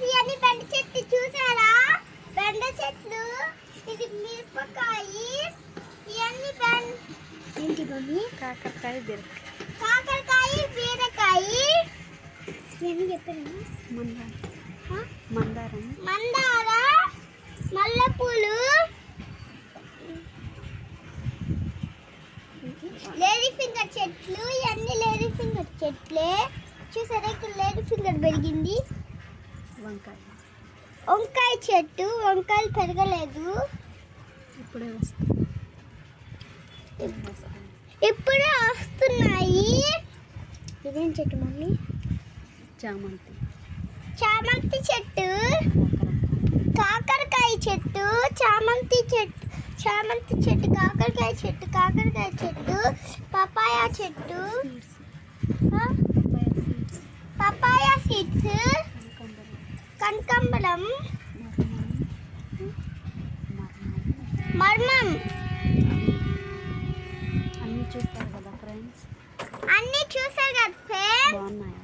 ఇవన్నీ బెండ చెట్లు చూసారా? బెండ చెట్లు, ఇది మిరపకాయ, ఇవన్నీ ఏంటి మమ్మీ? కాకరకాయ, బీరకాయ. కాకరకాయ, బీరకాయ. ఇవన్నీ చెప్పాను. మందారం, మందార, మల్లెపూలు, లేడీ ఫింగర్ చెట్లు. ఇవన్నీ లేడీ ఫింగర్ చెట్లే. చూసారా ఇక్కడ లేడీ ఫింగర్ పెరిగింది. వంకాయ చెట్టు, వంకాయలు పెరగలేదు, ఇప్పుడే వస్తున్నాయి. ఇదేం చెట్టు మమ్మీ? చామంతి. చామంతి చెట్టు, కాకరకాయ చెట్టు, చామంతి చెట్టు, చామంతి చెట్టు, కాకరకాయ చెట్టు, కాకరకాయ చెట్టు, పపాయ చెట్టు, పపాయ సీడ్స్, కనకాంబరం, మర్మం. అన్నీ చూస్తారు కదా ఫ్రెండ్స్. అన్నీ చూసారు కదా ఫ్రెండ్స్. బాగున్నాయా?